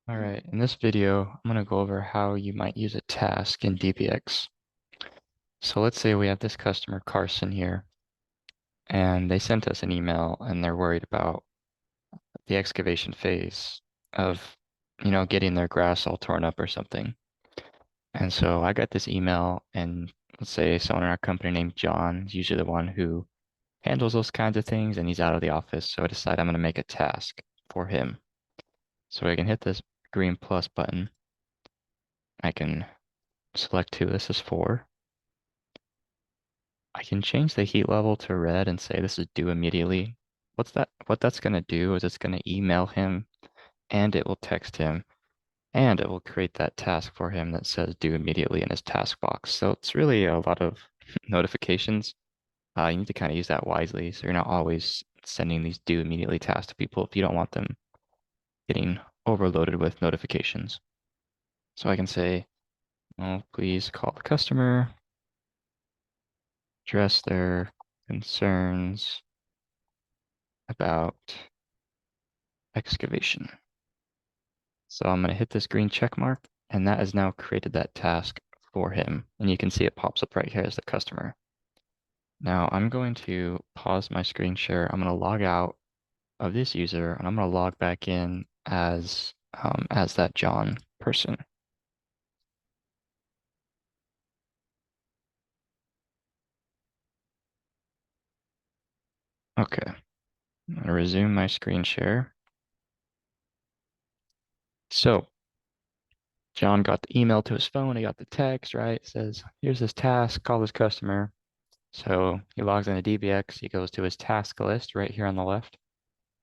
All right, in this video, I'm going to go over how you might use a task in DBX. So let's say we have this customer, Carson, here, and they sent us an email and they're worried about the excavation phase of, getting their grass all torn up or something. And so I got this email, and let's say someone in our company named John is usually the one who handles those kinds of things, and he's out of the office. So I decide I'm going to make a task for him. So I can hit this green plus button. I can select who this is for. I can change the heat level to red and say this is due immediately. What that's going to do is it's going to email him, and it will text him, and it will create that task for him that says due immediately in his task box. So it's really a lot of notifications. You need to kind of use that wisely, so you're not always sending these due immediately tasks to people if you don't want them getting overloaded with notifications. So I can say, oh, please call the customer, address their concerns about excavation. So I'm going to hit this green check mark, and that has now created that task for him. And you can see it pops up right here as the customer. Now I'm going to pause my screen share. I'm going to log out of this user, and I'm going to log back in as that John person. Okay, I'm going to resume my screen share. So John got the email to his phone. He got the text, right? It says, here's this task, call this customer. So he logs into DBX. He goes to his task list right here on the left,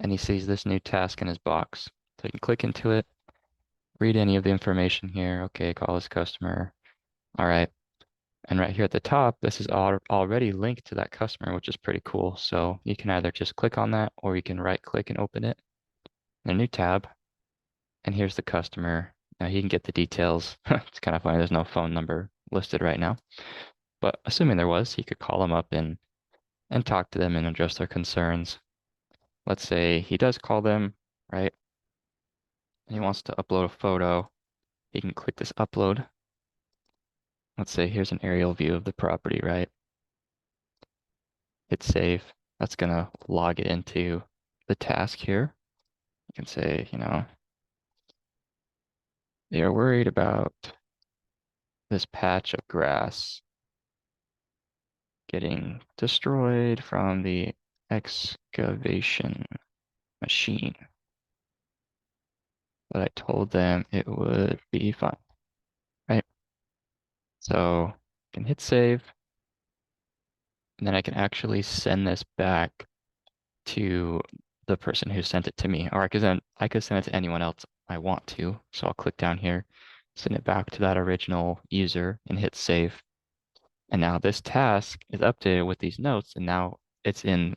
and he sees this new task in his box. So he can click into it, read any of the information here. Okay, call this customer. All right. And right here at the top, this is already linked to that customer, which is pretty cool. So you can either just click on that, or you can right click and open it in a new tab. And here's the customer. Now he can get the details. It's kind of funny. There's no phone number listed right now. But assuming there was, he could call them up and talk to them and address their concerns. Let's say he does call them, right? And he wants to upload a photo. He can click this upload. Let's say here's an aerial view of the property, right? Hit save. That's gonna log it into the task here. You can say, they are worried about this patch of grass getting destroyed from the excavation machine. But I told them it would be fine, right? So I can hit save, and then I can actually send this back to the person who sent it to me, or I could send it to anyone else I want to. So I'll click down here, send it back to that original user, and hit save. And now this task is updated with these notes, and now it's in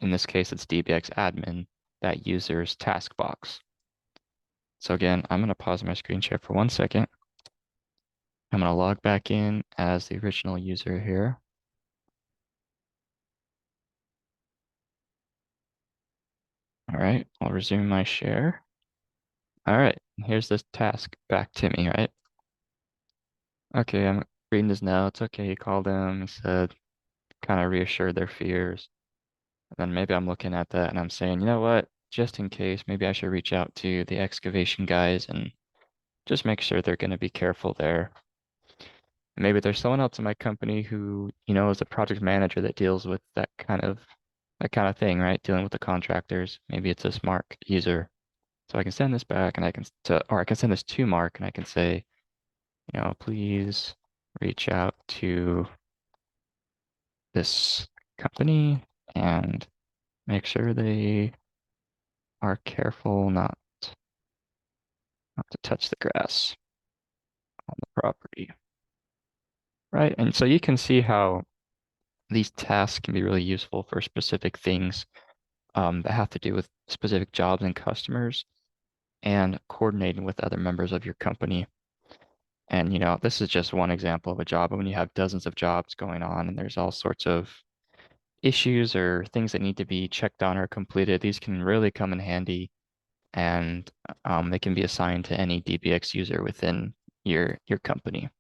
this case, it's DBX admin, that user's task box. So again, I'm going to pause my screen share for 1 second. I'm going to log back in as the original user here. All right, I'll resume my share. All right, here's this task back to me, right? Okay, I'm reading this now. It's okay, he called him, he said, kind of reassured their fears. And then maybe I'm looking at that and I'm saying, you know what, just in case, maybe I should reach out to the excavation guys and just make sure they're going to be careful there. Maybe there's someone else in my company who, is a project manager that deals with that kind of thing, right? Dealing with the contractors. Maybe it's a Mark user. So I can send this back and I can send this to Mark and I can say, please reach out to this company and make sure they are careful not to touch the grass on the property. Right? And so you can see how these tasks can be really useful for specific things that have to do with specific jobs and customers and coordinating with other members of your company. And, this is just one example of a job, but when you have dozens of jobs going on and there's all sorts of issues or things that need to be checked on or completed, these can really come in handy and they can be assigned to any DBX user within your company.